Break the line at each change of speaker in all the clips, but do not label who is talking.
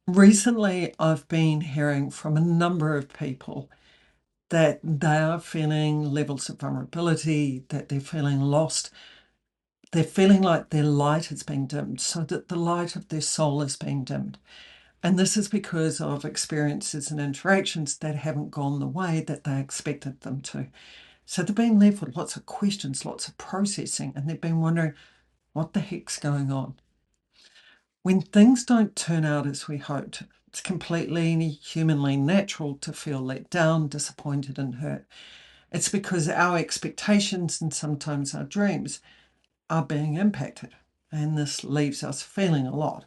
Recently, I've been hearing from a number of people that they are feeling levels of vulnerability, that they're feeling lost. They're feeling like their light is being dimmed, so that the light of their soul is being dimmed. And this is because of experiences and interactions that haven't gone the way that they expected them to. So they've been left with lots of questions, lots of processing, and they've been wondering, what the heck's going on? When things don't turn out as we hoped, it's completely humanly natural to feel let down, disappointed, and hurt. It's because our expectations and sometimes our dreams are being impacted, and this leaves us feeling a lot.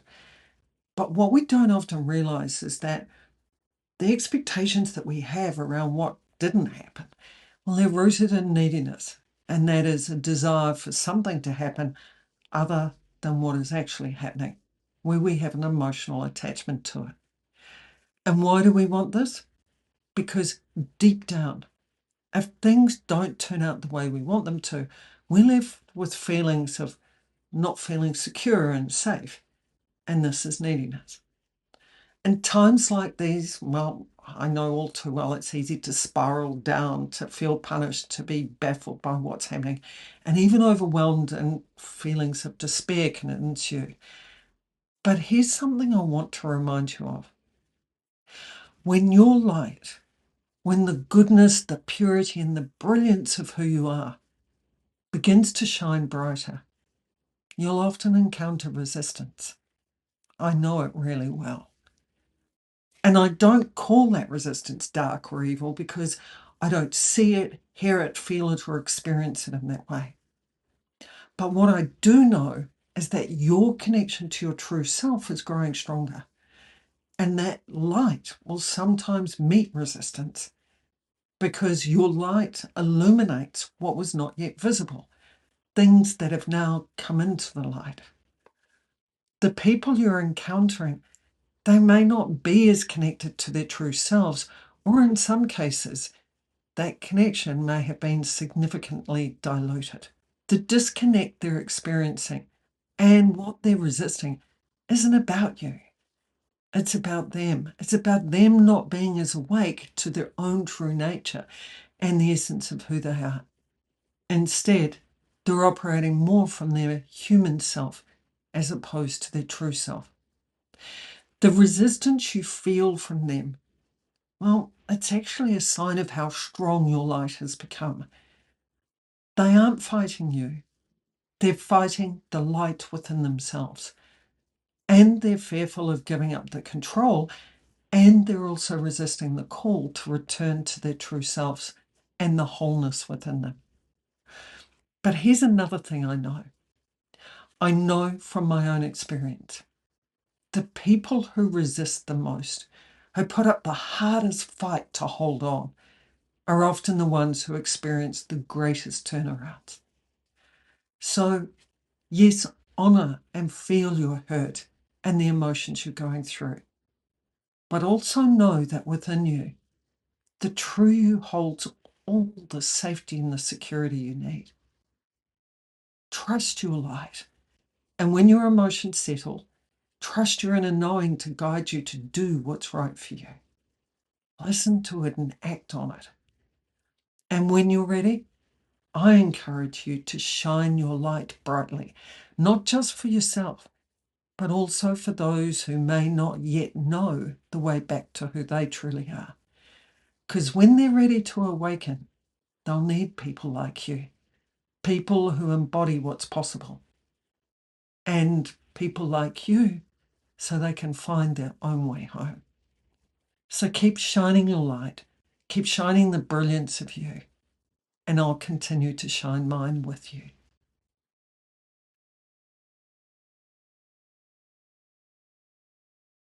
But what we don't often realize is that the expectations that we have around what didn't happen, well, they're rooted in neediness, and that is a desire for something to happen other than what is actually happening, where we have an emotional attachment to it. And why do we want this? Because deep down, if things don't turn out the way we want them to, we're left with feelings of not feeling secure and safe. And this is neediness. In times like these, well, I know all too well it's easy to spiral down, to feel punished, to be baffled by what's happening, and even overwhelmed, and feelings of despair can ensue. But here's something I want to remind you of. When your light, when the goodness, the purity, and the brilliance of who you are begins to shine brighter, you'll often encounter resistance. I know it really well. And I don't call that resistance dark or evil because I don't see it, hear it, feel it, or experience it in that way. But what I do know is that your connection to your true self is growing stronger. And that light will sometimes meet resistance because your light illuminates what was not yet visible, things that have now come into the light. The people you're encountering, they may not be as connected to their true selves, or in some cases, that connection may have been significantly diluted. The disconnect they're experiencing and what they're resisting isn't about you. It's about them. It's about them not being as awake to their own true nature and the essence of who they are. Instead, they're operating more from their human self as opposed to their true self. The resistance you feel from them, well, it's actually a sign of how strong your light has become. They aren't fighting you. They're fighting the light within themselves. And they're fearful of giving up the control. And they're also resisting the call to return to their true selves and the wholeness within them. But here's another thing I know. I know from my own experience. The people who resist the most, who put up the hardest fight to hold on, are often the ones who experience the greatest turnarounds. So, yes, honour and feel your hurt and the emotions you're going through. But also know that within you, the true you holds all the safety and the security you need. Trust your light. And when your emotions settle, trust your inner knowing to guide you to do what's right for you. Listen to it and act on it. And when you're ready, I encourage you to shine your light brightly, not just for yourself, but also for those who may not yet know the way back to who they truly are. Because when they're ready to awaken, they'll need people like you, people who embody what's possible, and people like you so they can find their own way home. So keep shining your light, keep shining the brilliance of you, and I'll continue to shine mine with you.